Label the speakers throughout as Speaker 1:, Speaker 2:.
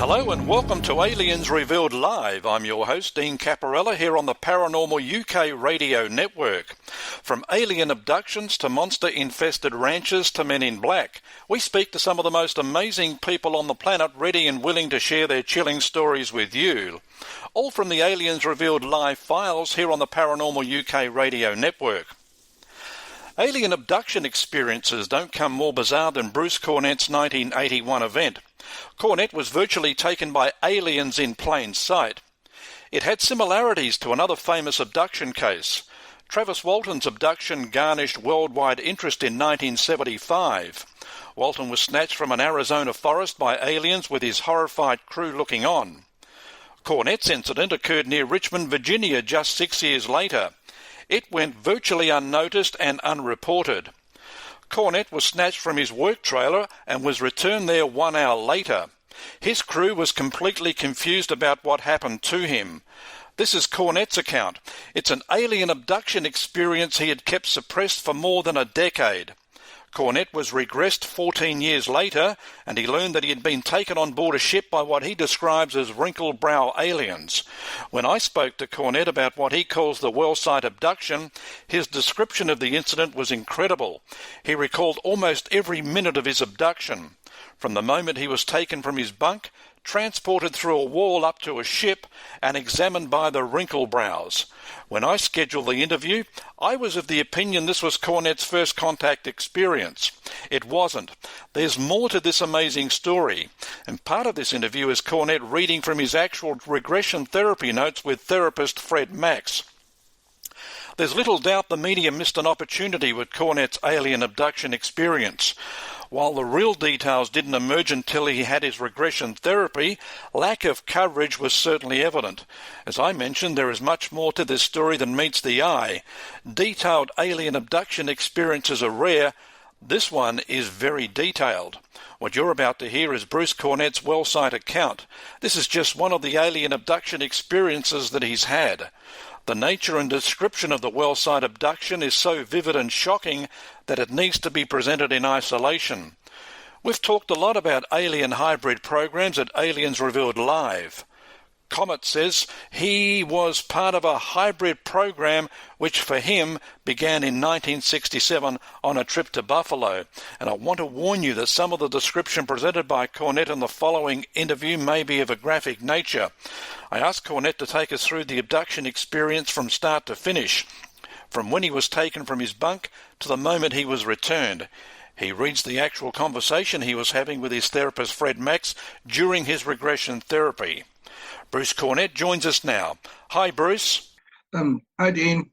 Speaker 1: Hello and welcome to Aliens Revealed Live. I'm your host, Dean Caparella, here on the Paranormal UK radio network. From alien abductions to monster-infested ranches to Men in Black, we speak to some of the most amazing people on the planet, ready and willing to share their chilling stories with you. All from the Aliens Revealed Live files here on the Paranormal UK radio network. Alien abduction experiences don't come more bizarre than Bruce Cornet's 1981 event. Cornet was virtually taken by aliens in plain sight. It had similarities to another famous abduction case. Travis Walton's abduction garnished worldwide interest in 1975. Walton was snatched from an Arizona forest by aliens with his horrified crew looking on. Cornet's incident occurred near Richmond, Virginia just 6 years later. It went virtually unnoticed and unreported. Cornet was snatched from his work trailer and was returned there 1 hour later. His crew was completely confused about what happened to him. This is Cornet's account. It's an alien abduction experience he had kept suppressed for more than a decade. Cornet was regressed 14 years later, and he learned that he had been taken on board a ship by what he describes as wrinkled-brow aliens. When I spoke to Cornet about what he calls the Wellsite Abduction, his description of the incident was incredible. He recalled almost every minute of his abduction, from the moment he was taken from his bunk, transported through a wall up to a ship, and examined by the wrinkle-brows. When I scheduled the interview, I was of the opinion this was Cornet's first contact experience. It wasn't. There's more to this amazing story, and part of this interview is Cornet reading from his actual regression therapy notes with therapist Fred Max. There's little doubt the media missed an opportunity with Cornet's alien abduction experience. While the real details didn't emerge until he had his regression therapy, lack of coverage was certainly evident. As I mentioned, there is much more to this story than meets the eye. Detailed alien abduction experiences are rare. This one is very detailed. What you're about to hear is Bruce Cornet's Wellsite account. This is just one of the alien abduction experiences that he's had. The nature and description of the Wellsite abduction is so vivid and shocking that it needs to be presented in isolation. We've talked a lot about alien hybrid programs at Aliens Revealed Live. Comet says he was part of a hybrid program which for him began in 1967 on a trip to Buffalo. And I want to warn you that some of the description presented by Cornet in the following interview may be of a graphic nature. I asked Cornet to take us through the abduction experience from start to finish, from when he was taken from his bunk to the moment he was returned. He reads the actual conversation he was having with his therapist Fred Max during his regression therapy. Bruce Cornet joins us now. Hi, Bruce.
Speaker 2: Hi, Dean.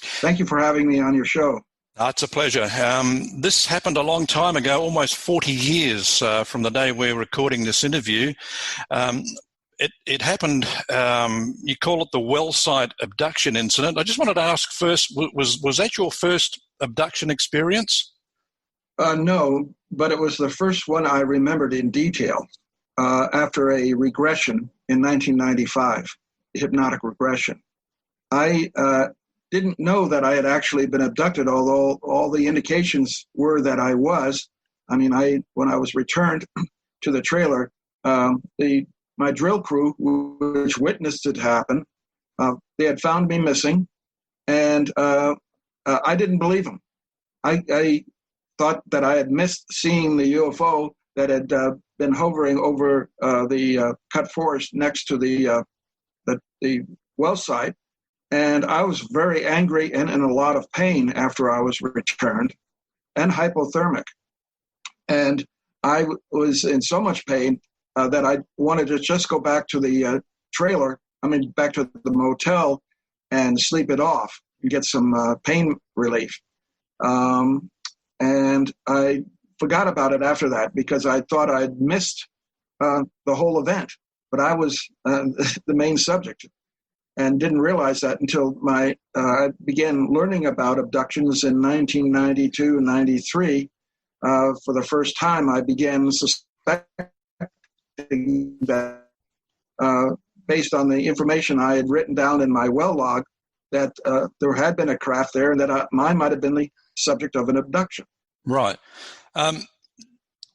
Speaker 2: Thank you for having me on your show.
Speaker 1: It's a pleasure. This happened a long time ago, almost 40 years from the day we're recording this interview. It happened, you call it the Wellsite Abduction incident. I just wanted to ask first, was that your first abduction experience?
Speaker 2: No, but it was the first one I remembered in detail after a regression in 1995, hypnotic regression. I didn't know that I had actually been abducted, although all the indications were that I was. I mean, when I was returned to the trailer, my drill crew, which witnessed it happen, they had found me missing, and I didn't believe them. I thought that I had missed seeing the UFO that had been hovering over the cut forest next to the well site, and I was very angry and in a lot of pain after I was returned, and hypothermic. And I was in so much pain that I wanted to just go back to the back to the motel and sleep it off and get some pain relief. And I forgot about it after that because I thought I'd missed the whole event, but I was the main subject and didn't realize that until I began learning about abductions in 1992 and 93. For the first time, I began suspecting that, based on the information I had written down in my well log, that there had been a craft there and that mine might have been the subject of an abduction.
Speaker 1: Right.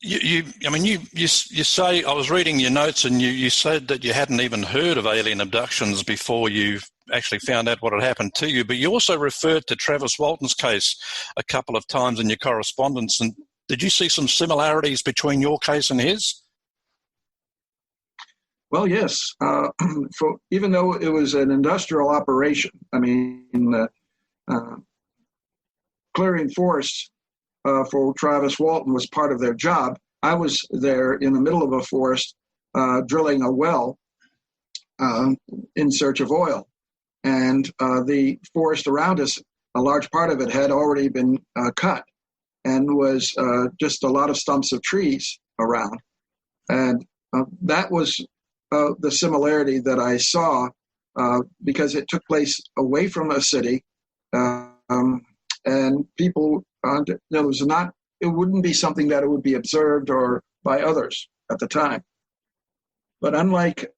Speaker 1: You say, I was reading your notes, and you said that you hadn't even heard of alien abductions before you actually found out what had happened to you, but you also referred to Travis Walton's case a couple of times in your correspondence, and did you see some similarities between your case and his?
Speaker 2: Well, yes. Even though it was an industrial operation, clearing forests for Travis Walton was part of their job. I was there in the middle of a forest drilling a well in search of oil. And the forest around us, a large part of it had already been cut and was just a lot of stumps of trees around. And that was the similarity that I saw because it took place away from a city, and people, it wouldn't be something that it would be observed or by others at the time. But unlike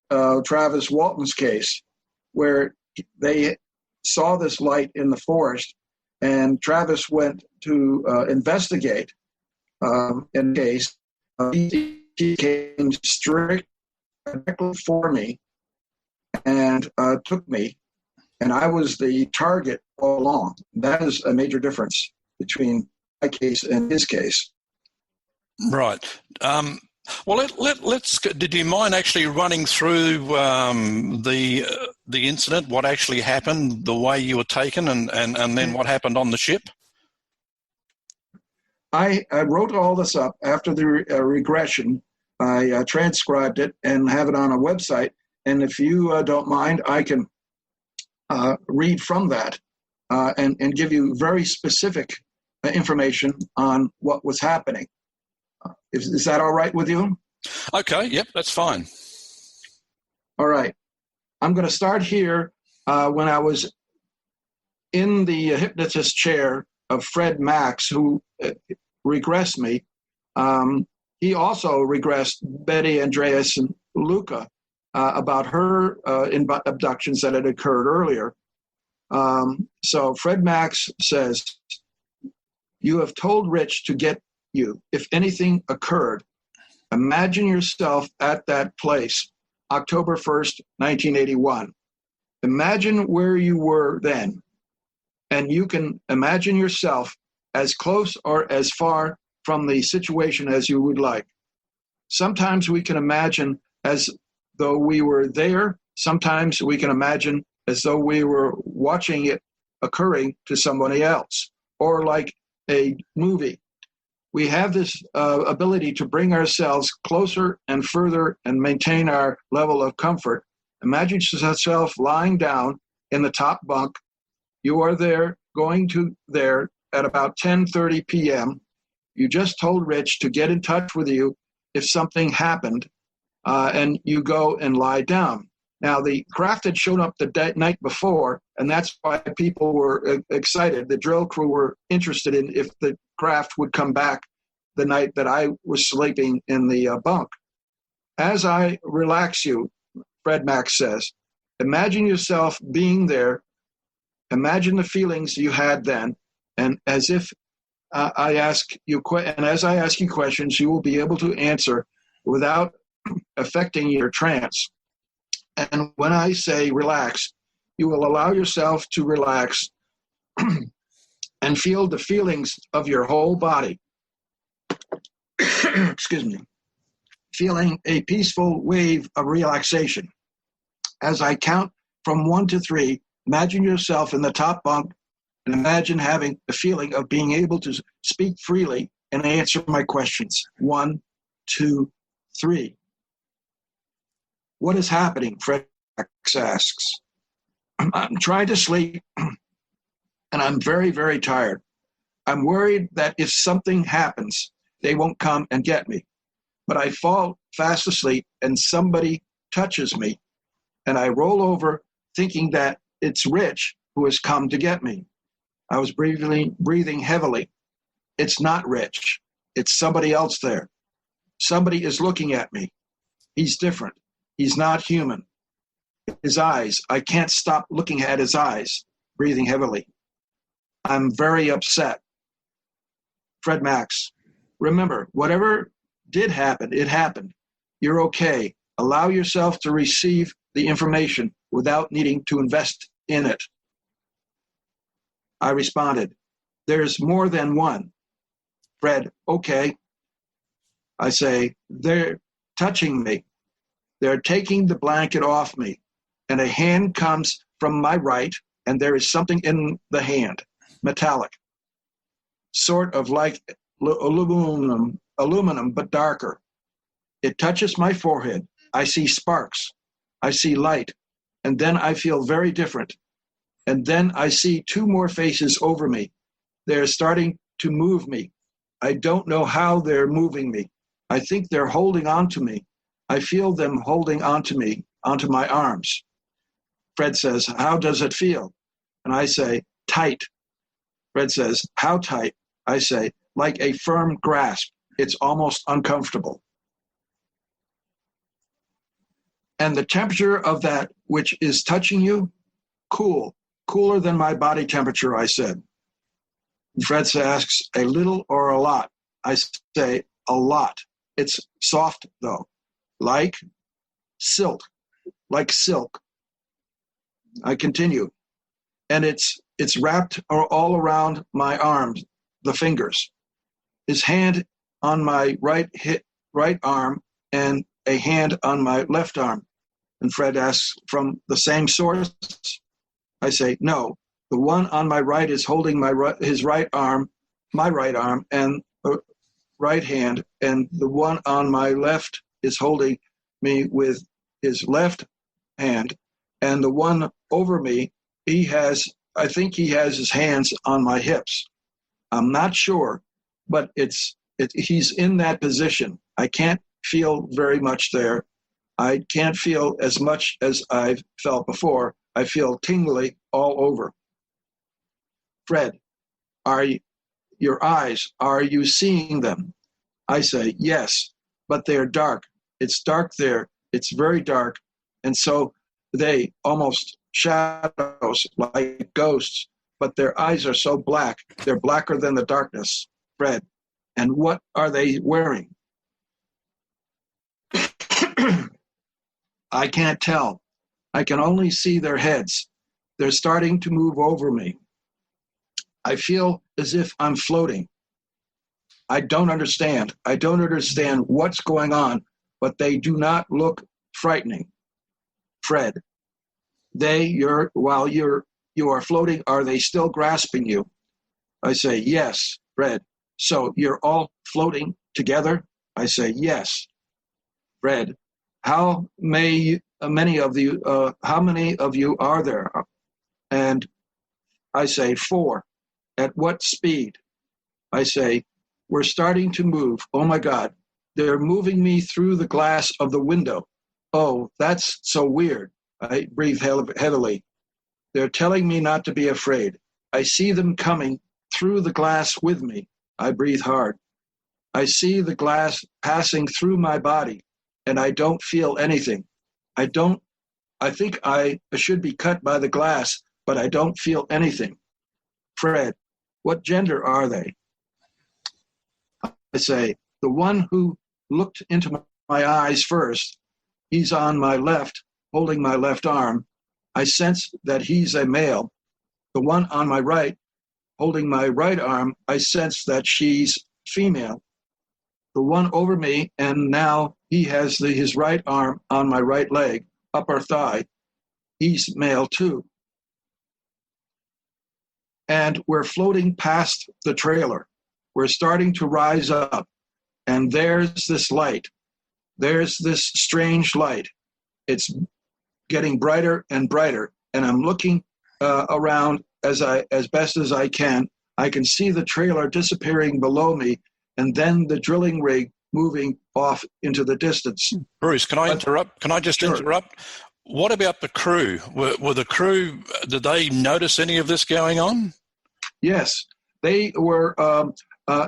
Speaker 2: Travis Walton's case, where they saw this light in the forest, and Travis went to investigate in the case, he came straight for me and took me, and I was the target all along. That is a major difference between my case and his case.
Speaker 1: Right. Well, let's. Did you mind actually running through the incident, what actually happened, the way you were taken, and then what happened on the ship?
Speaker 2: I wrote all this up after the regression. I transcribed it and have it on a website. And if you don't mind, I can read from that and give you very specific information on what was happening. Is that all right with you?
Speaker 1: Okay, yep, that's fine.
Speaker 2: All right. I'm going to start here when I was in the hypnotist chair of Fred Max, who regressed me. He also regressed Betty, Andreas, and Luca about her abductions that had occurred earlier. So Fred Max says, "You have told Rich to get you. If anything occurred, imagine yourself at that place, October 1st, 1981. Imagine where you were then, and you can imagine yourself as close or as far from the situation as you would like. Sometimes we can imagine as though we were there. Sometimes we can imagine as though we were watching it occurring to somebody else, or like a movie. We have this ability to bring ourselves closer and further and maintain our level of comfort. Imagine yourself lying down in the top bunk. You are there, going to there at about 10:30 p.m. You just told Rich to get in touch with you if something happened, and you go and lie down. Now, the craft had shown up the night before, and that's why people were excited. The drill crew were interested in if the craft would come back the night that I was sleeping in the bunk. As I relax you, Fred Max says, imagine yourself being there. Imagine the feelings you had then, and as if I ask you, and as I ask you questions, you will be able to answer without affecting your trance. And when I say relax, you will allow yourself to relax and feel the feelings of your whole body. Excuse me. Feeling a peaceful wave of relaxation. As I count from 1 to 3, imagine yourself in the top bunk and imagine having the feeling of being able to speak freely and answer my questions. 1, 2, 3. What is happening? Fred asks. I'm trying to sleep, and I'm very, very tired. I'm worried that if something happens, they won't come and get me. But I fall fast asleep, and somebody touches me, and I roll over thinking that it's Rich who has come to get me. I was breathing heavily. It's not Rich. It's somebody else there. Somebody is looking at me. He's different. He's not human. His eyes, I can't stop looking at his eyes, breathing heavily. I'm very upset. Fred Max, remember, whatever did happen. It happened. You're okay. Allow yourself to receive the information without needing to invest in it. I responded, there's more than one. Fred, okay. I say, they're touching me. They're taking the blanket off me, and a hand comes from my right, and there is something in the hand, metallic, sort of like aluminum, but darker. It touches my forehead. I see sparks. I see light, and then I feel very different. And then I see two more faces over me. They're starting to move me. I don't know how they're moving me. I think they're holding on to me. I feel them holding on to me, onto my arms. Fred says, how does it feel? And I say, tight. Fred says, how tight? I say, like a firm grasp. It's almost uncomfortable. And the temperature of that which is touching you, cool, cooler than my body temperature, I said. Fred asks, a little or a lot? I say, a lot. It's soft, though, like silk, I continue, and it's wrapped all around my arms, the fingers. His hand on my right arm and a hand on my left arm. And Fred asks, from the same source? I say, no. The one on my right is holding his right arm, my right arm, and right hand, and the one on my left is holding me with his left hand, and the one over me, I think he has his hands on my hips. I'm not sure, but he's in that position. I can't feel very much there. I can't feel as much as I've felt before. I feel tingly all over. Fred, your eyes, are you seeing them? I say, yes, but they're dark. It's dark there. It's very dark. And so they almost shadows like ghosts, but their eyes are so black. They're blacker than the darkness, Fred. And what are they wearing? I can't tell. I can only see their heads. They're starting to move over me. I feel as if I'm floating. I don't understand. I don't understand what's going on, but they do not look frightening. Fred, while you are floating, are they still grasping you? I say, yes, Fred. So you're all floating together? I say, yes. Fred, how many of you are there? And I say, 4. At what speed? I say, we're starting to move. Oh my God, they're moving me through the glass of the window. Oh, that's so weird. I breathe heavily. They're telling me not to be afraid. I see them coming through the glass with me. I breathe hard. I see the glass passing through my body, and I don't feel anything. I think I should be cut by the glass, but I don't feel anything. Fred, what gender are they? I say, the one who looked into my eyes first, he's on my left, holding my left arm. I sense that he's a male. The one on my right, holding my right arm, I sense that she's female. The one over me, and now he has his right arm on my right leg, upper thigh. He's male too. And we're floating past the trailer. We're starting to rise up, and there's this light. There's this strange light. It's getting brighter and brighter, and I'm looking around as best as I can. I can see the trailer disappearing below me, and then the drilling rig moving off into the distance.
Speaker 1: Bruce, can I interrupt? Can I just
Speaker 2: Sure.
Speaker 1: interrupt? What about the crew? Were the crew, did they notice any of this going on?
Speaker 2: Yes, they were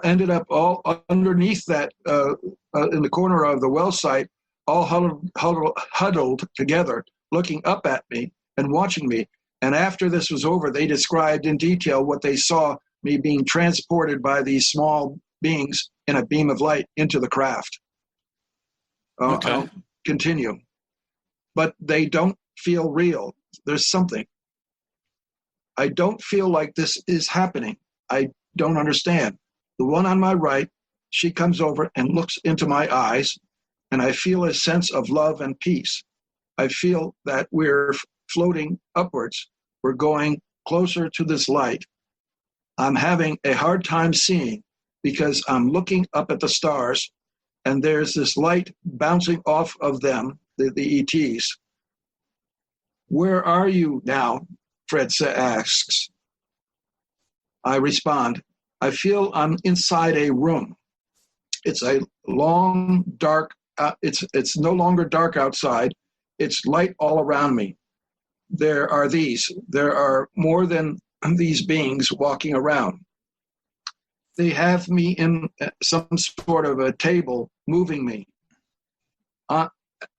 Speaker 2: ended up all underneath that in the corner of the well site, all huddled together, looking up at me and watching me. And after this was over, they described in detail what they saw, me being transported by these small beings in a beam of light into the craft.
Speaker 1: Okay.
Speaker 2: I'll continue. But they don't feel real. There's something. I don't feel like this is happening. I don't understand. The one on my right, she comes over and looks into my eyes, and I feel a sense of love and peace. I feel that we're floating upwards. We're going closer to this light. I'm having a hard time seeing because I'm looking up at the stars, and there's this light bouncing off of them, the ETs. Where are you now? Fred asks. I respond, I feel I'm inside a room. It's a long, dark, it's no longer dark outside. It's light all around me. There are more than these beings walking around. They have me in some sort of a table moving me. I'm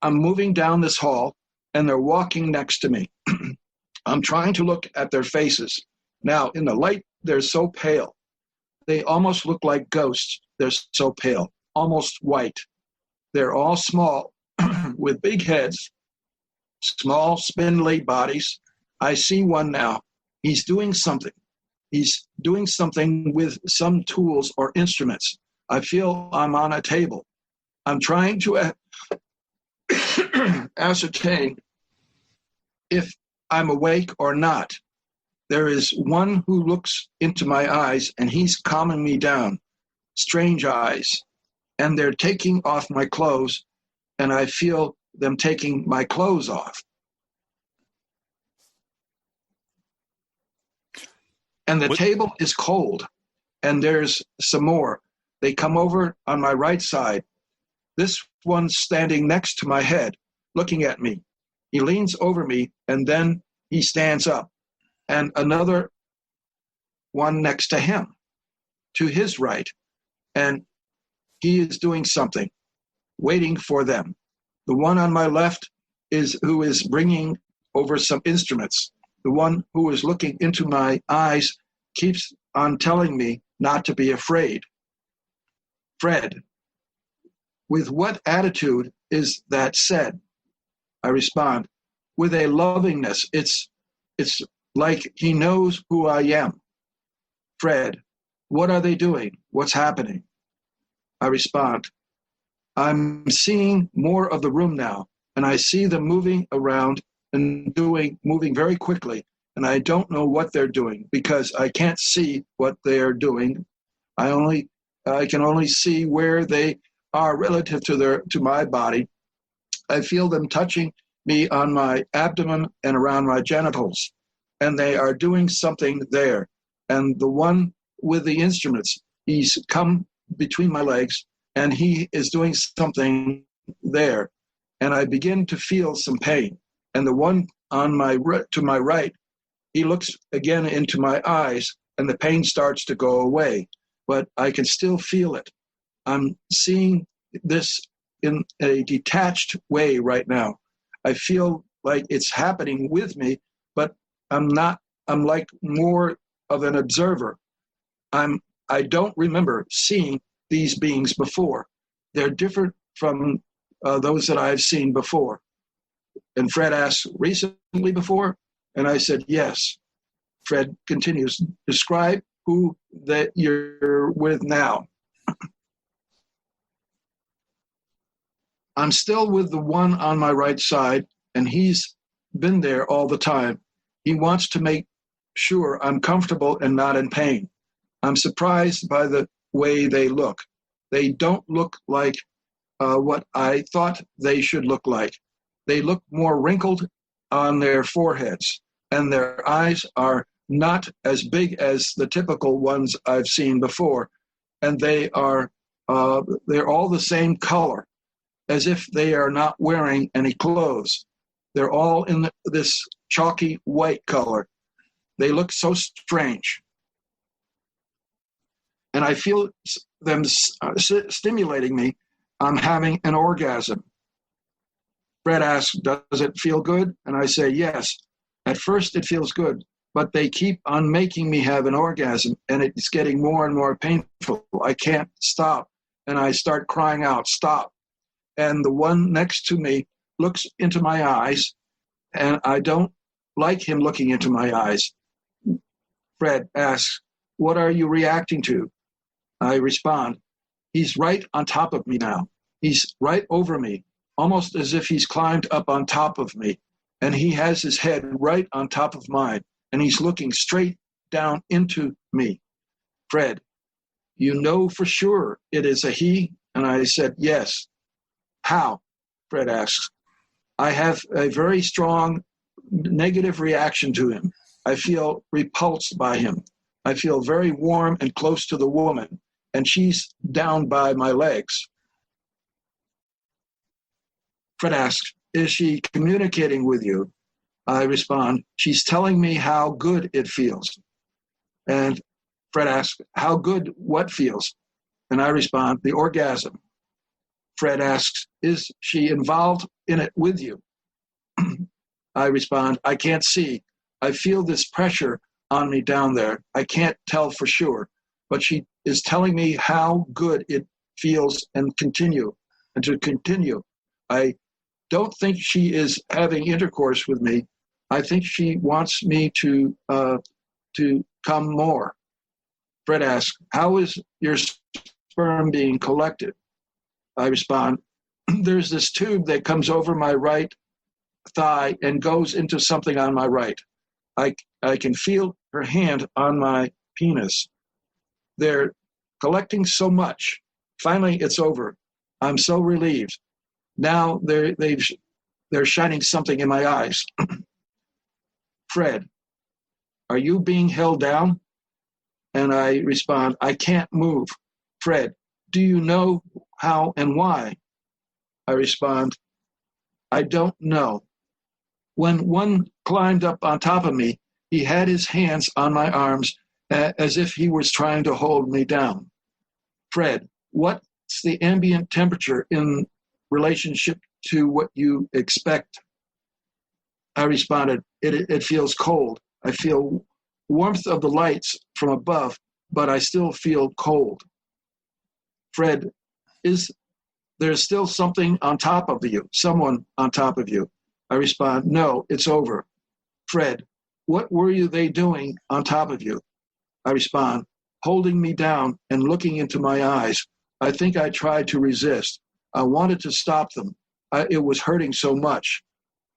Speaker 2: moving down this hall, and they're walking next to me. I'm trying to look at their faces. Now, in the light, they're so pale. They almost look like ghosts. They're so pale, almost white. They're all small, with big heads, small, spindly bodies. I see one now. He's doing something. He's doing something with some tools or instruments. I feel I'm on a table. I'm trying to ascertain if I'm awake or not. There is one who looks into my eyes, and he's calming me down. Strange eyes. And they're taking off my clothes, and I feel them taking my clothes off. And the table is cold, and there's some more. They come over on my right side. This one's standing next to my head, looking at me. He leans over me, and then he stands up. And another one next to him, to his right. And he is doing something, waiting for them. The one on my left who is bringing over some instruments. The one who is looking into my eyes keeps on telling me not to be afraid. Fred, with what attitude is that said? I respond, with a lovingness. It's like he knows who I am. Fred, what are they doing? What's happening? I respond, I'm seeing more of the room now, and I see them moving around and moving very quickly, and I don't know what they're doing because I can't see what they're doing. I can only see where they are relative to my body. I feel them touching me on my abdomen and around my genitals, and they are doing something there. And the one with the instruments, he's come between my legs, and he is doing something there. And I begin to feel some pain. And the one to my right, he looks again into my eyes, and the pain starts to go away. But I can still feel it. I'm seeing this in a detached way right now. I feel like it's happening with me, but I'm like more of an observer. I don't remember seeing these beings before. They're different from those that I've seen before. And Fred asked, recently before? And I said, yes. Fred continues, describe who that you're with now. I'm still with the one on my right side, and he's been there all the time. He wants to make sure I'm comfortable and not in pain. I'm surprised by the way they look. They don't look like what I thought they should look like. They look more wrinkled on their foreheads, and their eyes are not as big as the typical ones I've seen before. And they're all the same color, as if they are not wearing any clothes. They're all in this chalky white color. They look so strange. And I feel them stimulating me. I'm having an orgasm. Fred asks, does it feel good? And I say, yes. At first it feels good, but they keep on making me have an orgasm, and it's getting more and more painful. I can't stop. And I start crying out, stop. and the one next to me looks into my eyes, and I don't like him looking into my eyes. Fred asks, "What are you reacting to?" I respond, "He's right on top of me now. He's right over me, almost as if he's climbed up on top of me, and he has his head right on top of mine, and he's looking straight down into me." Fred, "You know for sure it is a he?" And I said, "Yes." "How?" Fred asks. "I have a very strong negative reaction to him. I feel repulsed by him. I feel very warm and close to the woman, and she's down by my legs." Fred asks, "Is she communicating with you?" I respond, "She's telling me how good it feels." And Fred asks, "How good what feels?" And I respond, "The orgasm." Fred asks, "Is she involved in it with you?" I respond, "I can't see. I feel this pressure on me down there. I can't tell for sure, but she is telling me how good it feels and to continue. I don't think she is having intercourse with me. I think she wants me to come more." Fred asks, "How is your sperm being collected?" I respond, "There's this tube that comes over my right thigh and goes into something on my right. I can feel her hand on my penis. They're collecting so much. Finally, it's over. I'm so relieved. Now they're shining something in my eyes." Fred, "Are you being held down?" And I respond, "I can't move." Fred, "Do you know how and why?" I respond, "I don't know. When one climbed up on top of me, he had his hands on my arms as if he was trying to hold me down." Fred, "What's the ambient temperature in relationship to what you expect?" I responded, it feels cold. I feel warmth of the lights from above, but I still feel cold." Fred, "Is there still something on top of you, someone on top of you?" I respond, "No, it's over." Fred, "What were they doing on top of you?" I respond, "Holding me down and looking into my eyes. I think I tried to resist. I wanted to stop them. It was hurting so much.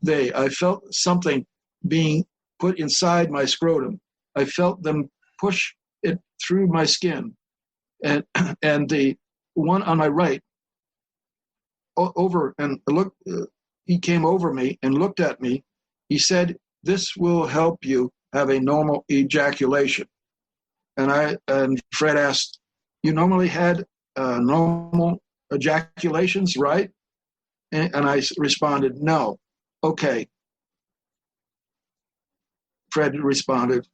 Speaker 2: I felt something being put inside my scrotum. I felt them push it through my skin. And the one on my right, he came over me and looked at me. He said, "This will help you have a normal ejaculation." And Fred asked, "You normally had normal ejaculations, right?" And I responded, "No." "Okay." Fred responded,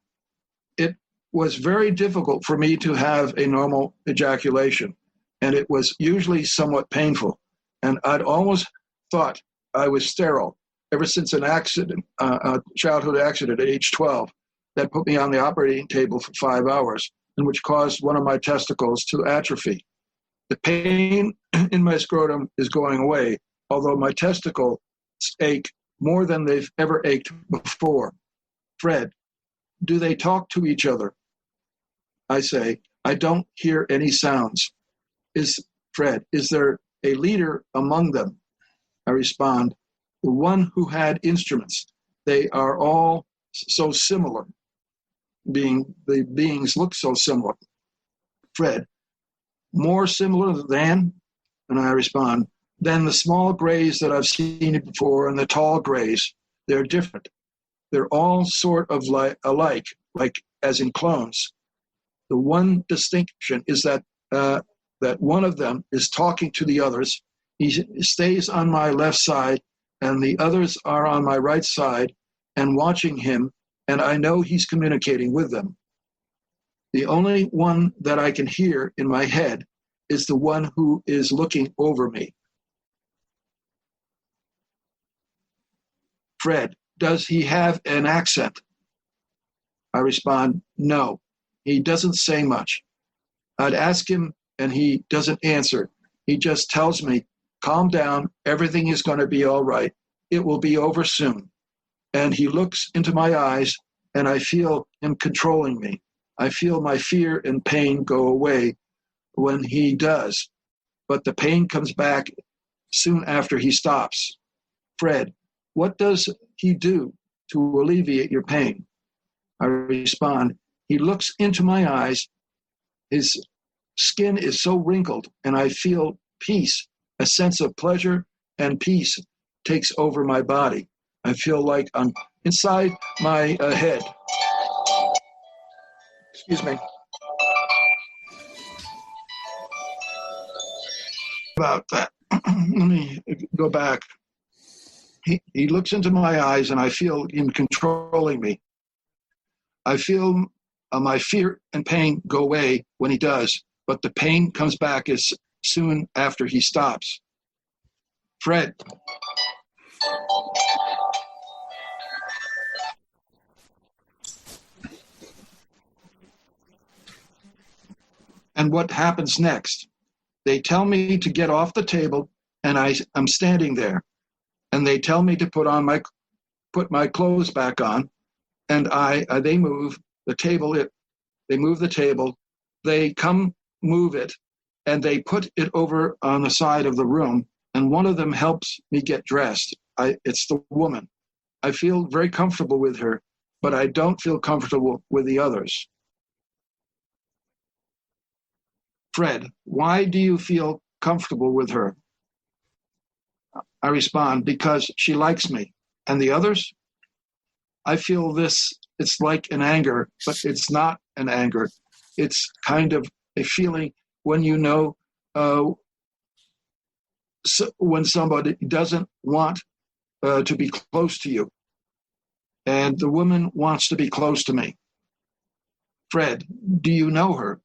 Speaker 2: "It was very difficult for me to have a normal ejaculation, and it was usually somewhat painful. And I'd almost thought I was sterile ever since an accident, a childhood accident at age 12 that put me on the operating table for 5 hours and which caused one of my testicles to atrophy. The pain in my scrotum is going away, although my testicles ache more than they've ever ached before." Fred, "Do they talk to each other?" I say, "I don't hear any sounds." Fred, "Is there a leader among them?" I respond, "The one who had instruments. They are all so similar. The beings look so similar." Fred, "More similar than?" And I respond, "Than the small grays that I've seen before and the tall grays. They're different. They're all sort of alike, like as in clones. The one distinction is that one of them is talking to the others. He stays on my left side, and the others are on my right side and watching him, and I know he's communicating with them. The only one that I can hear in my head is the one who is looking over me." Fred, "Does he have an accent?" I respond, "No, he doesn't say much. I'd ask him and he doesn't answer. He just tells me calm down. Everything is going to be all right. It will be over soon. And he looks into my eyes, and I feel him controlling me. I feel my fear and pain go away when he does, but the pain comes back soon after he stops. Fred, what does he do to alleviate your pain? I respond, he looks into my eyes. His skin is so wrinkled, and I feel peace, a sense of pleasure and peace takes over my body. I feel like I'm inside my head. Excuse me. About that. Let me go back. He looks into my eyes, and I feel him controlling me. I feel my fear and pain go away when he does, but the pain comes back as soon after he stops. Fred. And what happens next? They tell me to get off the table, and I'm standing there. And they tell me to put my clothes back on, and they move the table. They move the table. They come move it, and they put it over on the side of the room. And one of them helps me get dressed. It's the woman. I feel very comfortable with her, but I don't feel comfortable with the others. Fred, why do you feel comfortable with her? I respond, because she likes me. And the others? I feel this, it's like an anger, but it's not an anger. It's kind of a feeling when you know when somebody doesn't want to be close to you. And the woman wants to be close to me. Fred, do you know her?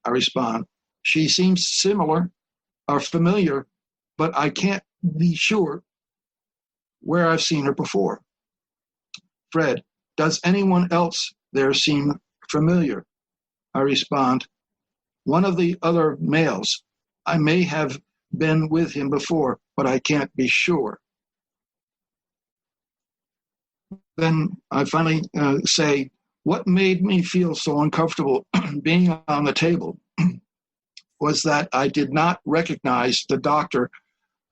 Speaker 2: I respond, she seems similar or familiar, but I can't be sure where I've seen her before. Fred, does anyone else there seem familiar? I respond, one of the other males. I may have been with him before, but I can't be sure. Then I finally say, what made me feel so uncomfortable being on the table was that I did not recognize the doctor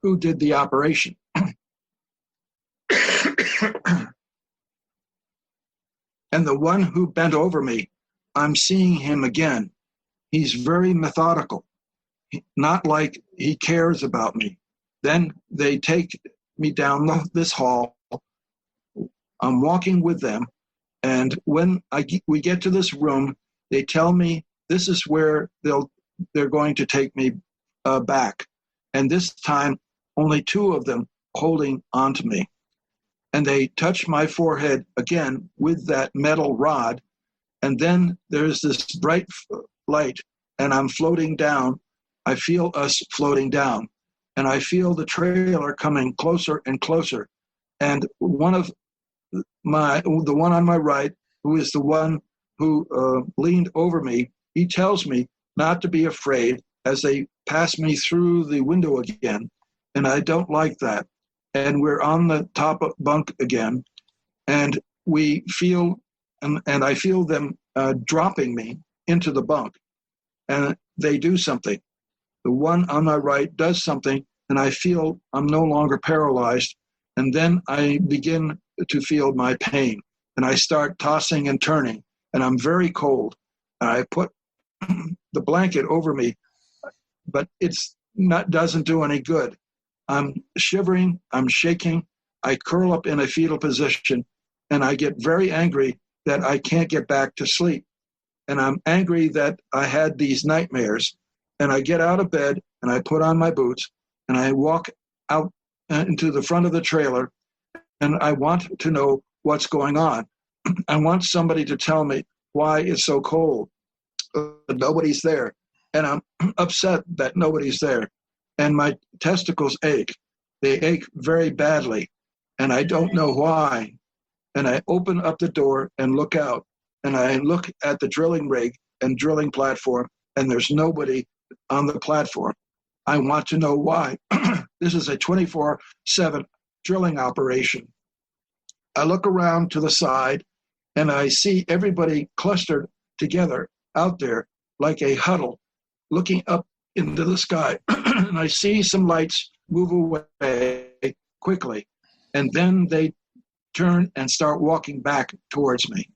Speaker 2: who did the operation. And the one who bent over me, I'm seeing him again. He's very methodical, not like he cares about me. Then they take me down this hall. I'm walking with them. And when we get to this room, they tell me this is where they're going to take me back. And this time, only two of them holding onto me. And they touch my forehead again with that metal rod. And then there's this bright light, and I'm floating down. I feel us floating down. And I feel the trailer coming closer and closer. And the one on my right, who is the one who leaned over me, he tells me not to be afraid as they pass me through the window again. And I don't like that. And we're on the top of bunk again. And we feel, and I feel them dropping me into the bunk. And they do something. The one on my right does something, and I feel I'm no longer paralyzed. And then I begin to feel my pain. And I start tossing and turning, and I'm very cold. And I put the blanket over me, but doesn't do any good. I'm shivering, I'm shaking, I curl up in a fetal position, and I get very angry that I can't get back to sleep. And I'm angry that I had these nightmares. And I get out of bed, and I put on my boots, and I walk out into the front of the trailer, and I want to know what's going on. I want somebody to tell me why it's so cold. Nobody's there. And I'm upset that nobody's there. And my testicles ache. They ache very badly. And I don't know why. And I open up the door and look out. And I look at the drilling rig and drilling platform, and there's nobody on the platform. I want to know why. This is a 24/7 drilling operation. I look around to the side, and I see everybody clustered together out there like a huddle, looking up into the sky. And I see some lights move away quickly, and then they turn and start walking back towards me.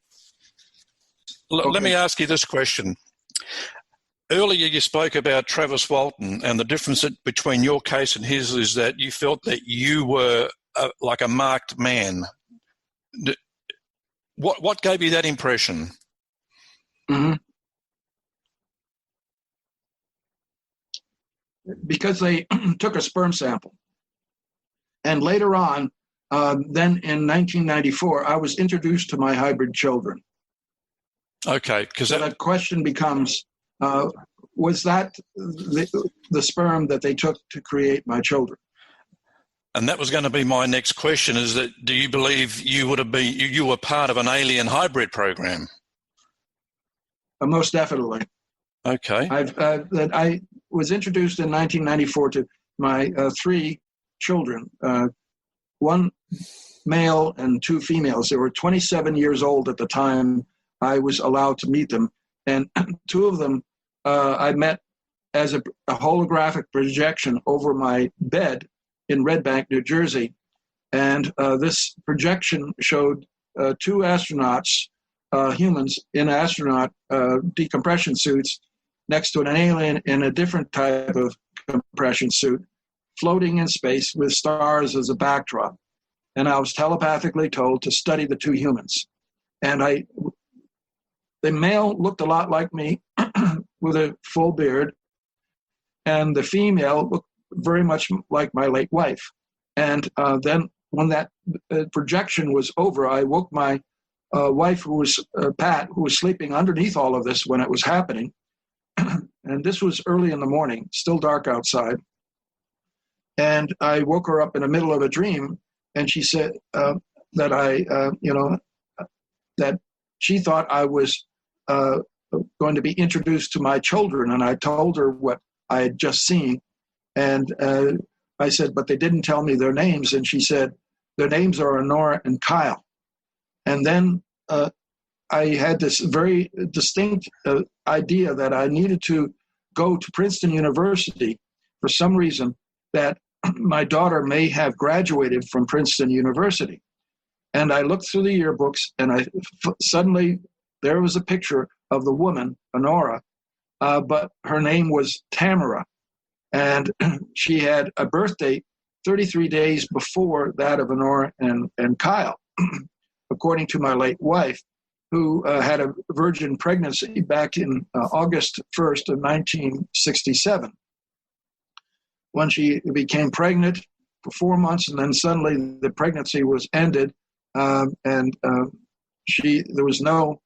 Speaker 1: Let me ask you this question. Earlier you spoke about Travis Walton, and the difference between your case and his is that you felt that you were like a marked man. What gave you that impression?
Speaker 2: Mm-hmm. Because they took a sperm sample. And later on, then in 1994, I was introduced to my hybrid children.
Speaker 1: Okay, because
Speaker 2: so that question becomes, was that the sperm that they took to create my children?
Speaker 1: And that was going to be my next question, is that do you believe you were part of an alien hybrid program?
Speaker 2: Most definitely.
Speaker 1: Okay.
Speaker 2: I was introduced in 1994 to my three children, one male and two females. They were 27 years old at the time I was allowed to meet them. And two of them I met as a holographic projection over my bed in Red Bank, New Jersey. And this projection showed two astronauts, humans in astronaut decompression suits, next to an alien in a different type of compression suit, floating in space with stars as a backdrop. And I was telepathically told to study the two humans. And the male looked a lot like me with a full beard, and the female looked very much like my late wife. And then when that projection was over, I woke my wife, who was Pat, who was sleeping underneath all of this when it was happening. And this was early in the morning, still dark outside. And I woke her up in the middle of a dream, and she said that that she thought I was going to be introduced to my children. And I told her what I had just seen. And I said, but they didn't tell me their names. And she said, their names are Honora and Kyle. And then I had this very distinct idea that I needed to go to Princeton University for some reason, that my daughter may have graduated from Princeton University. And I looked through the yearbooks, and suddenly there was a picture of the woman, Honora, but her name was Tamara. And she had a birthday 33 days before that of Honora and Kyle, according to my late wife, who had a virgin pregnancy back in August 1st of 1967. When she became pregnant for 4 months, and then suddenly the pregnancy was ended, and there was no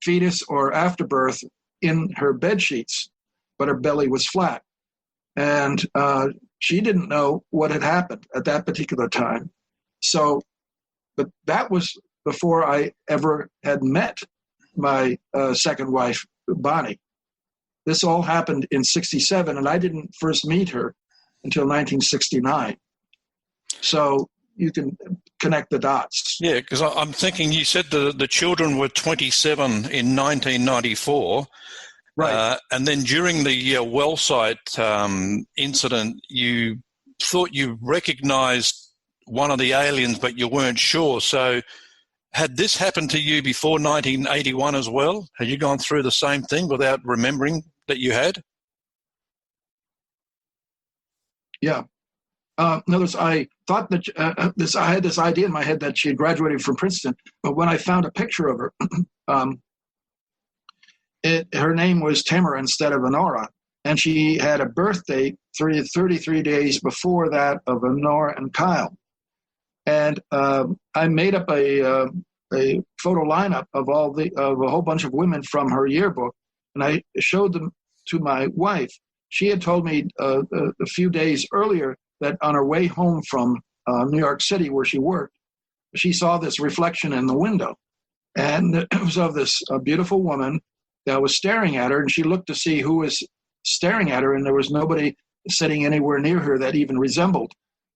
Speaker 2: fetus or afterbirth in her bed sheets, but her belly was flat. And she didn't know what had happened at that particular time. So, but that was before I ever had met my second wife, Bonnie. This all happened in 67, and I didn't first meet her until 1969. So you can connect the dots.
Speaker 1: Yeah, because I'm thinking you said the children were 27 in 1994.
Speaker 2: Right.
Speaker 1: And then during the Wellsite incident, you thought you recognized one of the aliens, but you weren't sure. So had this happened to you before 1981 as well? Had you gone through the same thing without remembering that you had?
Speaker 2: Yeah. In other words, I thought that I had this idea in my head that she had graduated from Princeton, but when I found a picture of her, her name was Tamara instead of Honora, and she had a birthday 33 days before that of Honora and Kyle. And I made up a photo lineup of a whole bunch of women from her yearbook, and I showed them to my wife. She had told me a few days earlier that on her way home from New York City, where she worked, she saw this reflection in the window, and it was of this beautiful woman that was staring at her, and she looked to see who was staring at her, and there was nobody sitting anywhere near her that even resembled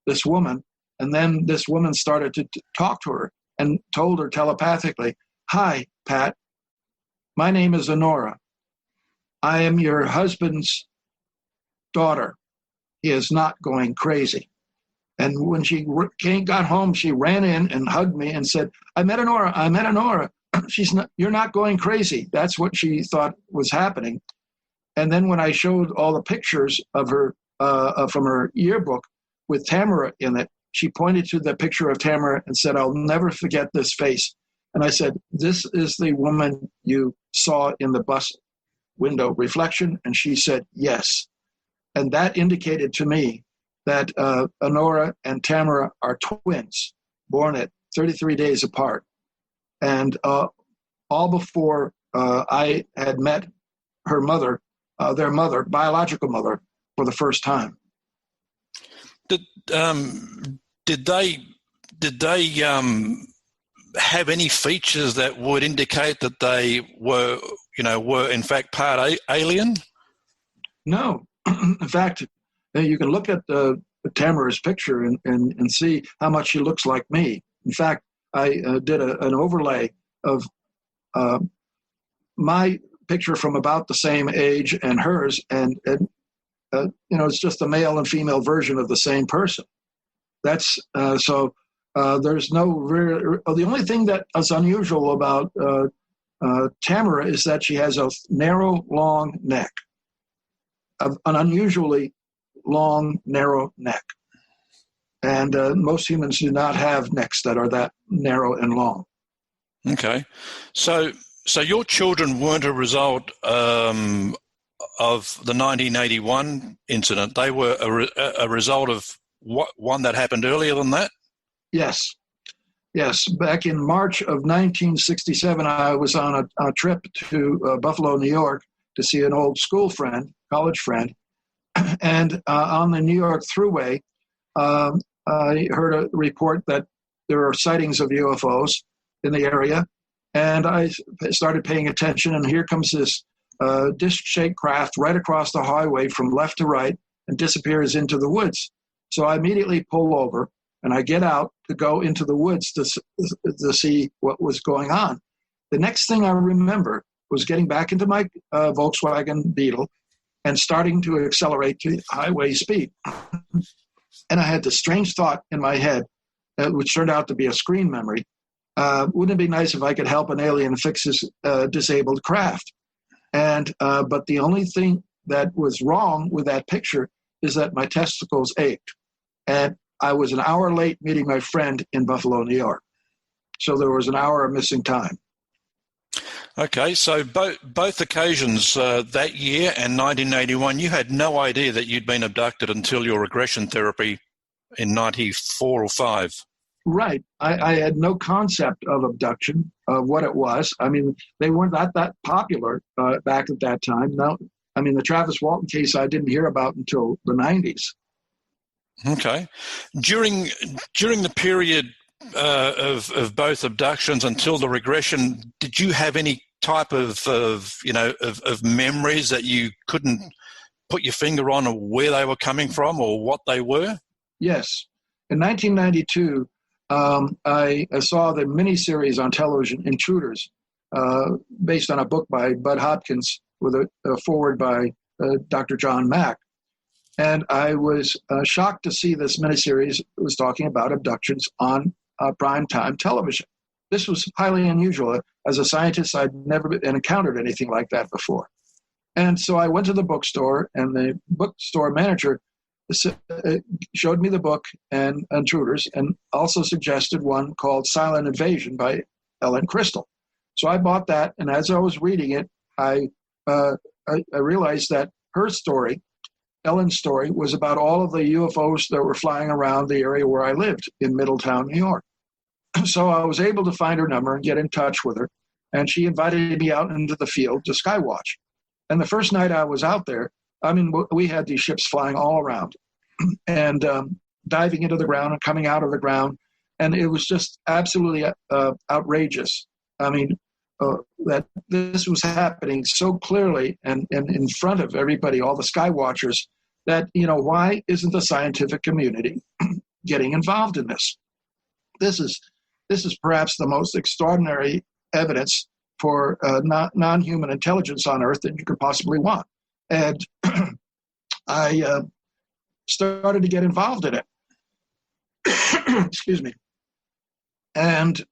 Speaker 2: this woman. And then this woman started to talk to her and told her telepathically, "Hi, Pat. My name is Honora. I am your husband's daughter. He is not going crazy." And when she got home, she ran in and hugged me and said, I met Honora. You're not going crazy." That's what she thought was happening. And then when I showed all the pictures of her from her yearbook with Tamara in it, she pointed to the picture of Tamara and said, "I'll never forget this face." And I said, "This is the woman you saw in the bus window reflection?" And she said, "Yes." And that indicated to me that Honora and Tamara are twins, born at 33 days apart. And all before I had met her mother, their mother, biological mother, for the first time.
Speaker 1: Did they have any features that would indicate that they were in fact part alien?
Speaker 2: No. In fact, you can look at Tamara's picture and see how much she looks like me. In fact, I did an overlay of my picture from about the same age and hers, and it's just a male and female version of the same person. That's so. There's the only thing that is unusual about Tamara is that she has a narrow, long neck, an unusually long, narrow neck. And most humans do not have necks that are that narrow and long.
Speaker 1: Okay. So your children weren't a result of the 1981 incident. They were a result of one that happened earlier than that?
Speaker 2: Yes. Back in March of 1967, I was on a trip to Buffalo, New York, to see an old school friend, college friend. And on the New York Thruway, I heard a report that there are sightings of UFOs in the area. And I started paying attention, and here comes this disc-shaped craft right across the highway from left to right and disappears into the woods. So I immediately pull over, and I get out to go into the woods to see what was going on. The next thing I remember was getting back into my Volkswagen Beetle and starting to accelerate to highway speed. And I had this strange thought in my head, which turned out to be a screen memory. Wouldn't it be nice if I could help an alien fix his disabled craft? But the only thing that was wrong with that picture is that my testicles ached. And I was an hour late meeting my friend in Buffalo, New York. So there was an hour of missing time.
Speaker 1: Okay, so both occasions, that year and 1981, you had no idea that you'd been abducted until your regression therapy in 94 or 5.
Speaker 2: Right. I had no concept of abduction, of what it was. I mean, they weren't that popular back at that time. No, I mean, the Travis Walton case I didn't hear about until the 90s.
Speaker 1: Okay. During the period of both abductions until the regression, did you have any type of memories that you couldn't put your finger on, or where they were coming from or what they were?
Speaker 2: Yes. In 1992, I saw the miniseries on television, Intruders, based on a book by Bud Hopkins with a foreword by Dr. John Mack. And I was shocked to see this miniseries was talking about abductions on primetime television. This was highly unusual. As a scientist, I'd never encountered anything like that before. And so I went to the bookstore, and the bookstore manager showed me the book and Intruders, and also suggested one called Silent Invasion by Ellen Crystal. So I bought that, and as I was reading it, I realized that her story, Ellen's story, was about all of the UFOs that were flying around the area where I lived in Middletown, New York. So I was able to find her number and get in touch with her, and she invited me out into the field to skywatch. And the first night I was out there, I mean, we had these ships flying all around and diving into the ground and coming out of the ground, and it was just absolutely outrageous. I mean, that this was happening so clearly and in front of everybody, all the sky watchers, that, why isn't the scientific community getting involved in this? This is perhaps the most extraordinary evidence for non-human intelligence on Earth that you could possibly want. And I started to get involved in it. Excuse me. And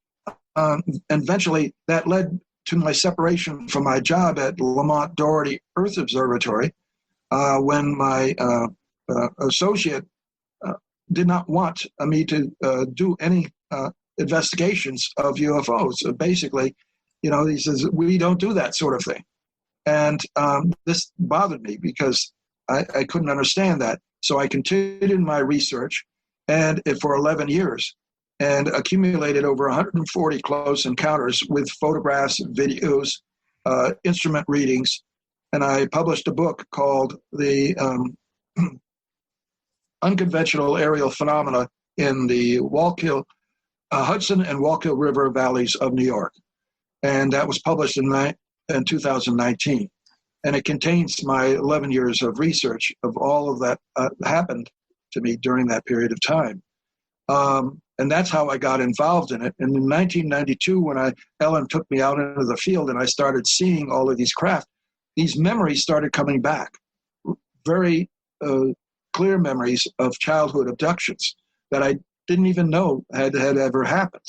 Speaker 2: eventually that led to my separation from my job at Lamont Doherty Earth Observatory when my associate did not want me to do any investigations of UFOs. So basically, he says, we don't do that sort of thing. And this bothered me because I couldn't understand that. So I continued my research and for 11 years and accumulated over 140 close encounters with photographs, videos, instrument readings. And I published a book called The Unconventional Aerial Phenomena in the Hudson and Wallkill River valleys of New York. And that was published in 2019. And it contains my 11 years of research of all of that happened to me during that period of time. And that's how I got involved in it. And in 1992, when Ellen took me out into the field and I started seeing all of these craft, these memories started coming back. Very clear memories of childhood abductions that I didn't even know had ever happened.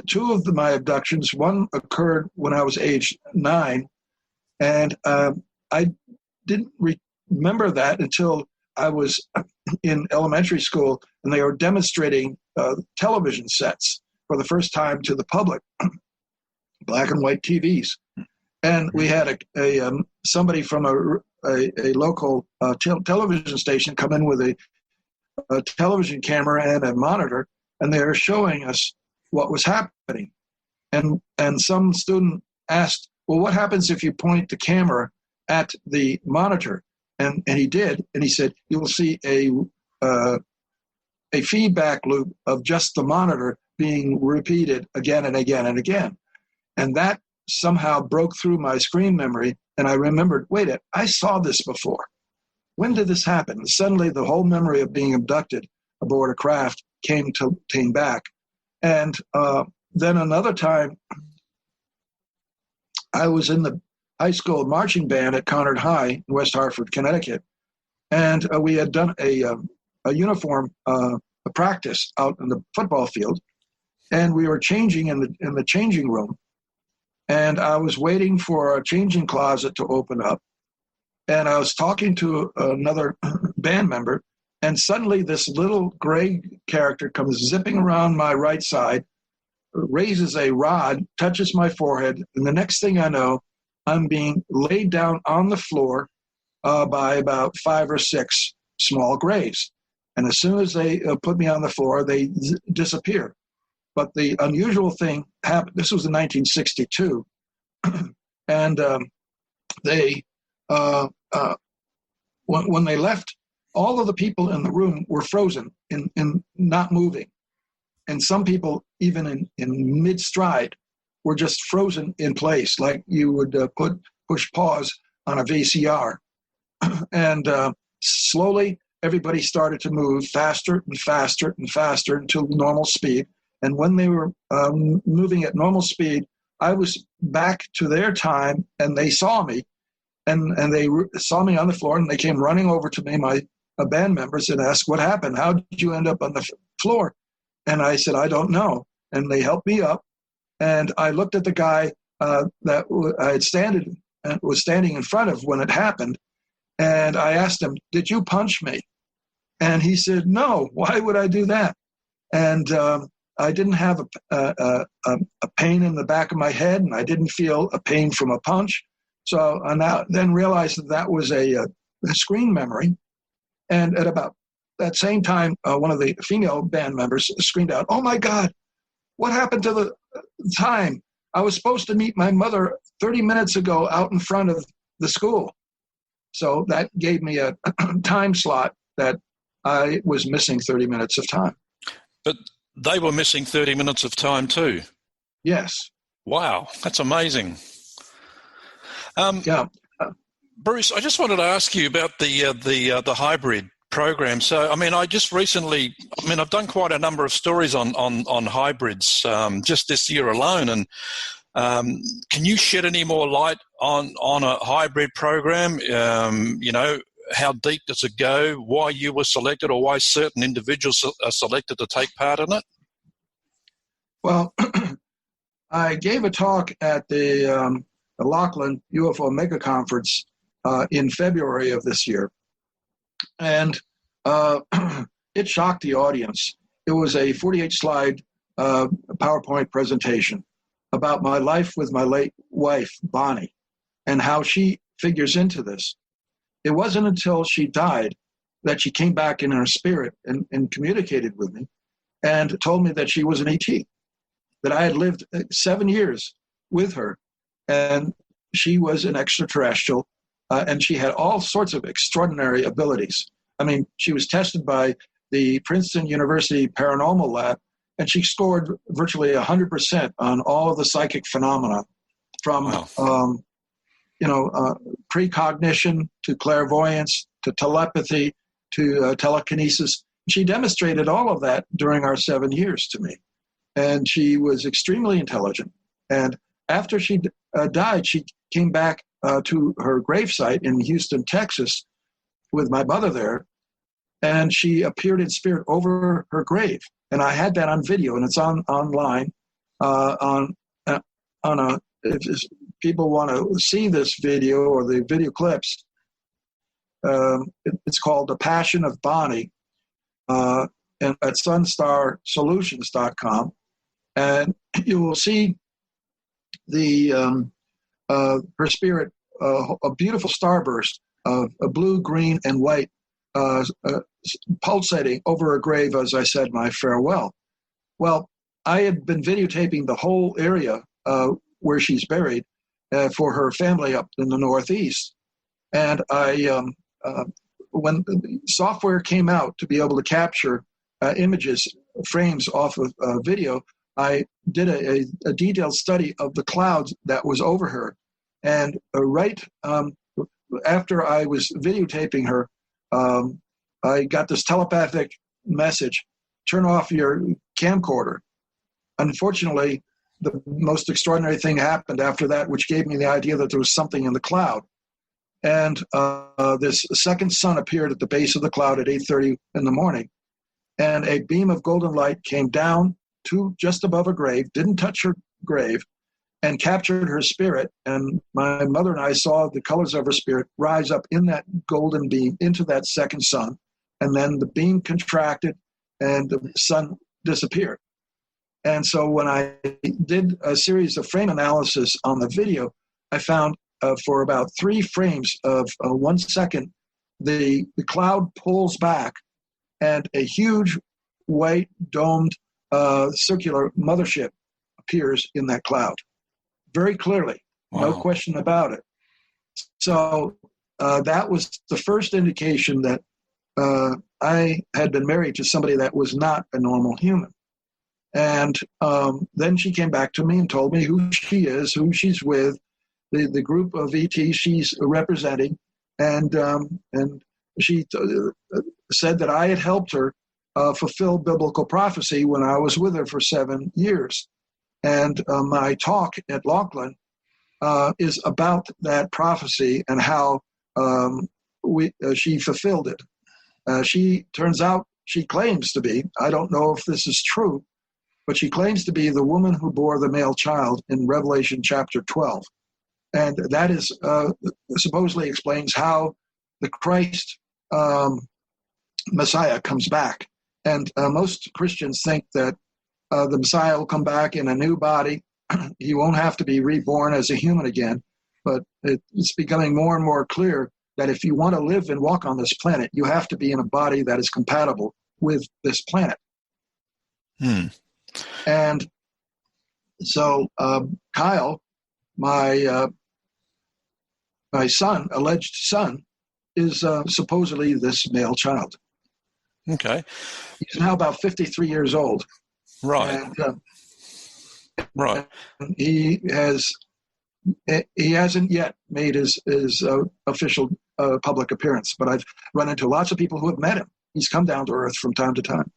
Speaker 2: Two of my abductions, one occurred when I was age 9, and I didn't remember that until I was in elementary school, and they were demonstrating television sets for the first time to the public, black and white TVs. And we had somebody from a local television station come in with a television camera and a monitor, and they were showing us what was happening. And some student asked, well, what happens if you point the camera at the monitor? And he did, and he said, you will see a feedback loop of just the monitor being repeated again and again and again. And that somehow broke through my screen memory, and I remembered, wait, I saw this before. When did this happen? And suddenly the whole memory of being abducted aboard a craft came back. And then another time, I was in the high school marching band at Conard High in West Hartford, Connecticut, and we had done a uniform practice out in the football field, and we were changing in the changing room, and I was waiting for a changing closet to open up, and I was talking to another band member, and suddenly this little gray character comes zipping around my right side, raises a rod, touches my forehead, and the next thing I know, I'm being laid down on the floor by about 5 or 6 small grays. And as soon as they put me on the floor, they disappear. But the unusual thing happened. This was in 1962. And when they left, all of the people in the room were frozen in not moving. And some people, even in mid-stride, were just frozen in place, like you would push pause on a VCR. And slowly, everybody started to move faster and faster and faster until normal speed. And when they were moving at normal speed, I was back to their time, and they saw me. And they saw me on the floor, and they came running over to me, my band members, and asked, what happened? How did you end up on the floor? And I said, I don't know. And they helped me up. And I looked at the guy that I had was standing in front of when it happened. And I asked him, did you punch me? And he said, no, why would I do that? And I didn't have a pain in the back of my head, and I didn't feel a pain from a punch. So I then realized that was a screen memory. And at about that same time, one of the female band members screamed out, oh my God, what happened to the time? I was supposed to meet my mother 30 minutes ago out in front of the school. So that gave me a time slot that I was missing 30 minutes of time.
Speaker 1: But they were missing 30 minutes of time too.
Speaker 2: Yes.
Speaker 1: Wow, that's amazing.
Speaker 2: Yeah.
Speaker 1: Bruce, I just wanted to ask you about the hybrid program. So, I mean, I've done quite a number of stories on hybrids just this year alone, and can you shed any more light on a hybrid program? How deep does it go? Why you were selected, or why certain individuals are selected to take part in it?
Speaker 2: Well, I gave a talk at the Laughlin UFO Mega Conference in February of this year, and it shocked the audience. It was a 48-slide PowerPoint presentation about my life with my late wife, Bonnie, and how she figures into this. It wasn't until she died that she came back in her spirit and communicated with me and told me that she was an ET, that I had lived 7 years with her, and she was an extraterrestrial, and she had all sorts of extraordinary abilities. I mean, she was tested by the Princeton University Paranormal Lab, and she scored virtually 100% on all of the psychic phenomena, from precognition to clairvoyance to telepathy to telekinesis. She demonstrated all of that during our 7 years to me, and she was extremely intelligent. And after she died, she came back to her gravesite in Houston, Texas, with my mother there, and she appeared in spirit over her grave. And I had that on video, and it's online. If people want to see this video or the video clips, it's called "The Passion of Bonnie," and at sunstarsolutions.com, and you will see her spirit, a beautiful starburst of a blue, green, and white, pulsating over her grave as I said my farewell. Well, I had been videotaping the whole area where she's buried for her family up in the Northeast, and when the software came out to be able to capture images, frames off of video, I did a detailed study of the clouds that was over her. And right after I was videotaping her, I got this telepathic message: turn off your camcorder. Unfortunately, the most extraordinary thing happened after that, which gave me the idea that there was something in the cloud. And this second sun appeared at the base of the cloud at 8:30 in the morning. And a beam of golden light came down to just above her grave, didn't touch her grave, and captured her spirit. And my mother and I saw the colors of her spirit rise up in that golden beam into that second sun. And then the beam contracted and the sun disappeared. And so when I did a series of frame analysis on the video, I found for about 3 frames of 1 second, the cloud pulls back and a huge white domed circular mothership appears in that cloud very clearly. Wow. No question about it. So that was the first indication that I had been married to somebody that was not a normal human. And then she came back to me and told me who she is, who she's with, the group of ETs she's representing, and she said that I had helped her fulfill biblical prophecy when I was with her for 7 years. And my talk at Laughlin is about that prophecy and how she fulfilled it. She turns out, she claims to be, I don't know if this is true, but she claims to be the woman who bore the male child in Revelation chapter 12. And that is supposedly explains how the Christ Messiah comes back. And most Christians think that the Messiah will come back in a new body. He won't have to be reborn as a human again. But it's becoming more and more clear that if you want to live and walk on this planet, you have to be in a body that is compatible with this planet. And so Kyle, my son, alleged son, is supposedly this male child.
Speaker 1: Okay.
Speaker 2: He's now about 53 years old.
Speaker 1: Right.
Speaker 2: And
Speaker 1: Right.
Speaker 2: he hasn't yet made his official public appearance, but I've run into lots of people who have met him. He's come down to earth from time to time.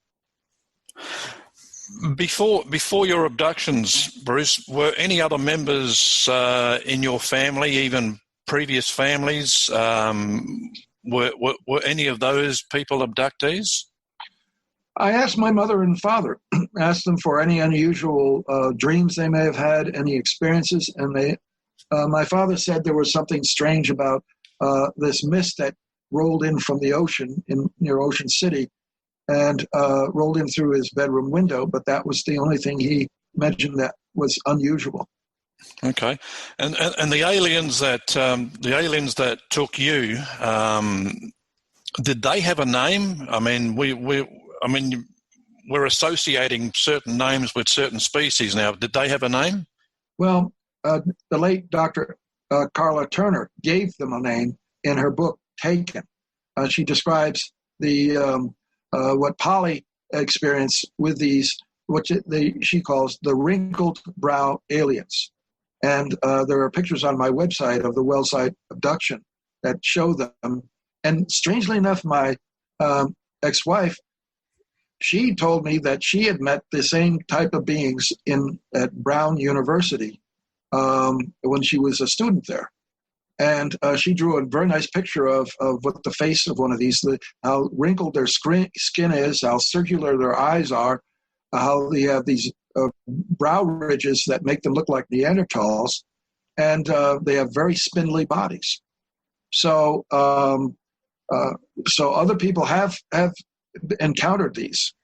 Speaker 1: Before your abductions, Bruce, were any other members in your family, even previous families, were any of those people abductees?
Speaker 2: I asked my mother and father, asked them for any unusual dreams they may have had, any experiences, and my father said there was something strange about this mist that rolled in from the ocean near Ocean City and rolled in through his bedroom window, but that was the only thing he mentioned that was unusual.
Speaker 1: Okay, and the aliens that took you, did they have a name? I mean, we're associating certain names with certain species now. Did they have a name?
Speaker 2: Well, the late Dr. Carla Turner gave them a name in her book Taken. She describes the what Polly experienced with these, she calls the wrinkled-brow aliens. And there are pictures on my website of the Wellsite Abduction that show them. And strangely enough, my ex-wife, she told me that she had met the same type of beings at Brown University when she was a student there. And she drew a very nice picture of what the face of one of these, how wrinkled their skin is, how circular their eyes are, how they have these brow ridges that make them look like Neanderthals, and they have very spindly bodies. So, so other people have encountered these.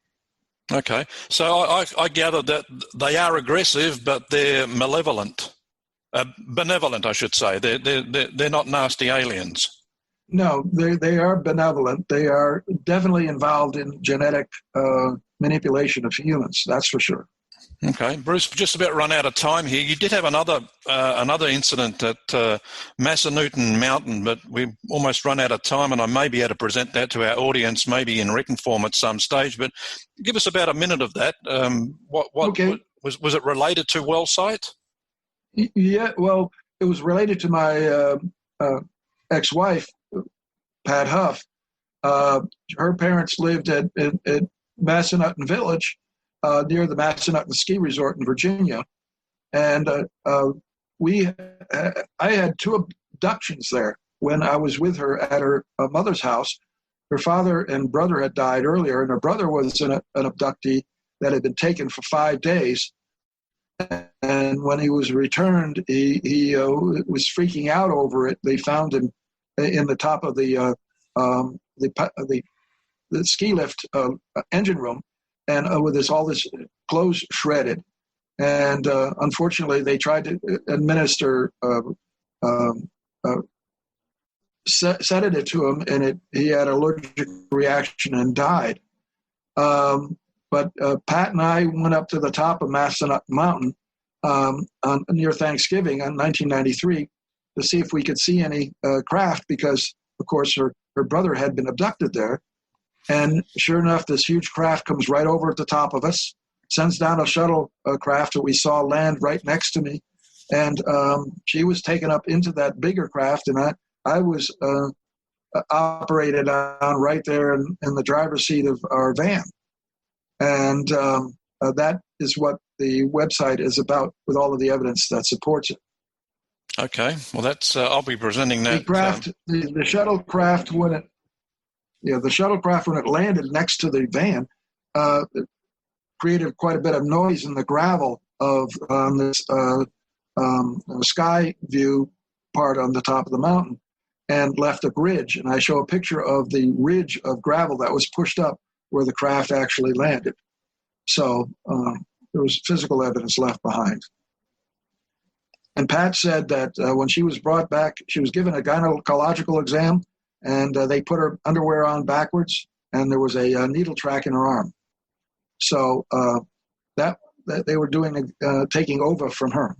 Speaker 1: Okay, so I gather that they are aggressive, but they're malevolent. Benevolent, I should say. They're not nasty aliens.
Speaker 2: No, they are benevolent. They are definitely involved in genetic manipulation of humans. That's for sure.
Speaker 1: Okay, Bruce, just about run out of time here. You did have another incident at Massanutten Mountain, but we've almost run out of time, and I may be able to present that to our audience, maybe in written form at some stage. But give us about a minute of that.
Speaker 2: Okay. Was
Speaker 1: it related to Wellsite?
Speaker 2: Yeah, well, it was related to my ex-wife, Pat Huff. Her parents lived at Massanutten Village, near the Massanutten Ski Resort in Virginia, and I had two abductions there when I was with her at her mother's house. Her father and brother had died earlier, and her brother was an abductee that had been taken for 5 days. And when he was returned, he was freaking out over it. They found him in the top of the ski lift engine room, and with all this clothes shredded. And unfortunately, they tried to administer sedative to him, and he had an allergic reaction and died. But Pat and I went up to the top of Massanutten Mountain near Thanksgiving in 1993 to see if we could see any craft, because, of course, her brother had been abducted there. And sure enough, this huge craft comes right over at the top of us, sends down a shuttle craft that we saw land right next to me. And she was taken up into that bigger craft, and I was operated on right there in the driver's seat of our van. And that is what the website is about, with all of the evidence that supports it.
Speaker 1: Okay, well, that's I'll be presenting that.
Speaker 2: The shuttlecraft when it landed next to the van, it created quite a bit of noise in the gravel of this sky view part on the top of the mountain, and left a ridge. And I show a picture of the ridge of gravel that was pushed up where the craft actually landed. So there was physical evidence left behind. And Pat said that when she was brought back, she was given a gynecological exam, and they put her underwear on backwards, and there was a needle track in her arm. So that they were doing taking over from her.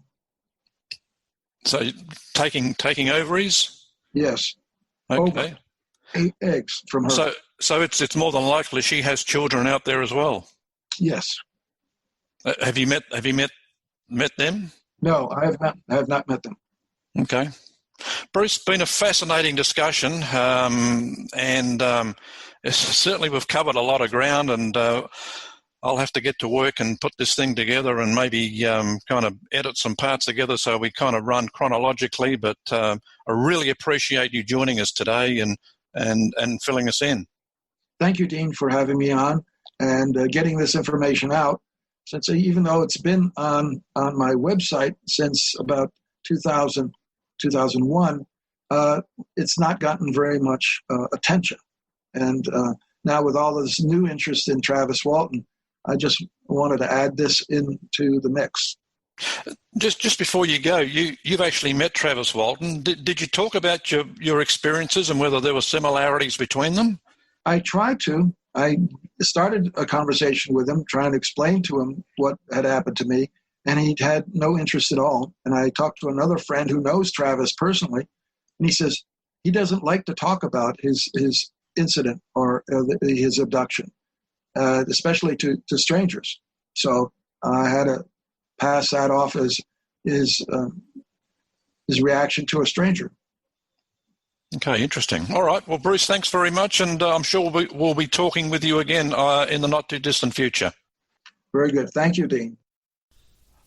Speaker 1: So taking ovaries?
Speaker 2: Yes.
Speaker 1: Okay.
Speaker 2: 8 eggs from her.
Speaker 1: So it's more than likely she has children out there as well.
Speaker 2: Yes.
Speaker 1: Have you met them?
Speaker 2: No, I have not met them.
Speaker 1: Okay. Bruce, been a fascinating discussion, and certainly we've covered a lot of ground, and I'll have to get to work and put this thing together and maybe kind of edit some parts together so we kind of run chronologically, but I really appreciate you joining us today and filling us in.
Speaker 2: Thank you, Dean, for having me on and getting this information out, since even though it's been on my website since about 2000, 2001, it's not gotten very much attention. And now with all this new interest in Travis Walton, I just wanted to add this into the mix.
Speaker 1: Just before you go, you've actually met Travis Walton. Did you talk about your experiences and whether there were similarities between them?
Speaker 2: I tried to. I started a conversation with him, trying to explain to him what had happened to me, and he had no interest at all. And I talked to another friend who knows Travis personally, and he says he doesn't like to talk about his incident or his abduction, especially to strangers. So I had to pass that off as his reaction to a stranger.
Speaker 1: Okay, interesting. All right. Well, Bruce, thanks very much, and I'm sure we'll be talking with you again in the not-too-distant future.
Speaker 2: Very good. Thank you, Dean.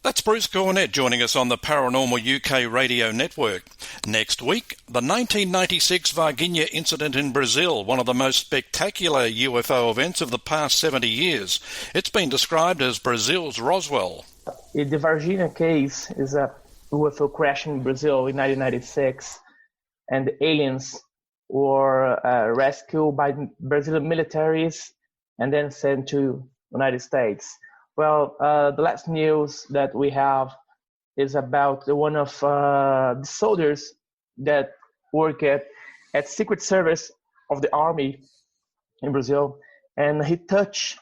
Speaker 1: That's Bruce Cornet joining us on the Paranormal UK radio network. Next week, the 1996 Varginha incident in Brazil, one of the most spectacular UFO events of the past 70 years. It's been described as Brazil's Roswell.
Speaker 3: The Varginha case is a UFO crash in Brazil in 1996, and the aliens were rescued by Brazilian militaries and then sent to United States. Well, the last news that we have is about one of the soldiers that work at Secret Service of the Army in Brazil, and he touched,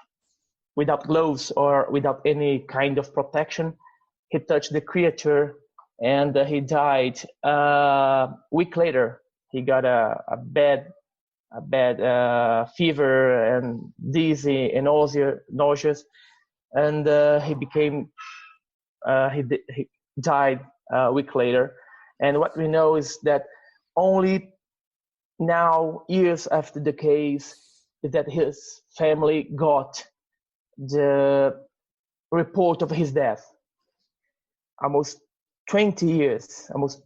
Speaker 3: without gloves or without any kind of protection, he touched the creature, and he died. A week later, he got a bad fever and dizzy and nauseous. And he died a week later. And what we know is that only now, years after the case, is that his family got the report of his death. Almost 20 years, almost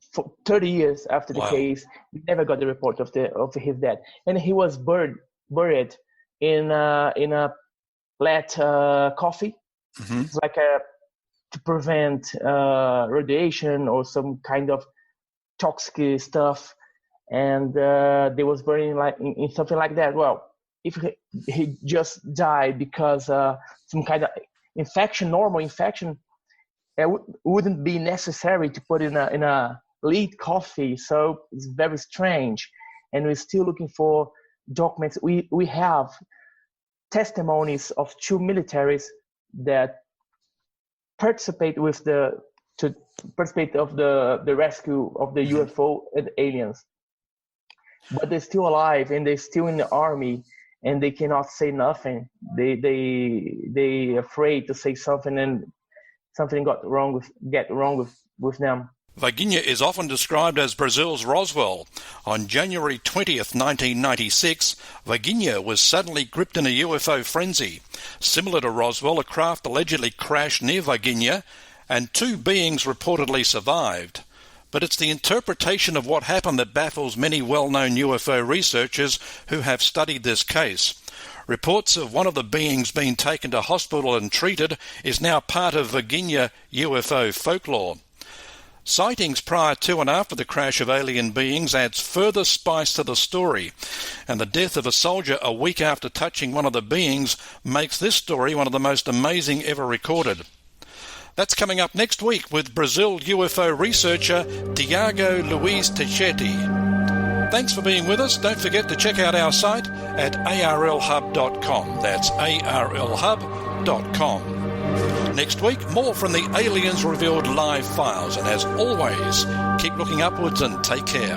Speaker 3: 30 years after the case, we never got the report of his death. And he was buried in a flat coffee. Mm-hmm. It's like to prevent radiation or some kind of toxic stuff, and they was burning like in something like that. Well, if he just died because some kind of infection, normal infection, it wouldn't be necessary to put in a lead coffee. So it's very strange, and we're still looking for documents. We have testimonies of two militaries that participate of the rescue of the UFO and aliens, but they're still alive and they're still in the army, and they cannot say nothing. They afraid to say something, and something get wrong with them.
Speaker 1: Varginha is often described as Brazil's Roswell. On January 20th, 1996, Varginha was suddenly gripped in a UFO frenzy. Similar to Roswell, a craft allegedly crashed near Varginha, and two beings reportedly survived. But it's the interpretation of what happened that baffles many well-known UFO researchers who have studied this case. Reports of one of the beings being taken to hospital and treated is now part of Varginha UFO folklore. Sightings prior to and after the crash of alien beings adds further spice to the story, and the death of a soldier a week after touching one of the beings makes this story one of the most amazing ever recorded. That's coming up next week with Brazil UFO researcher Tiago Luiz Techetti. Thanks for being with us. Don't forget to check out our site at arlhub.com. That's arlhub.com. Next week, more from the Aliens Revealed live files, and as always, keep looking upwards and take care.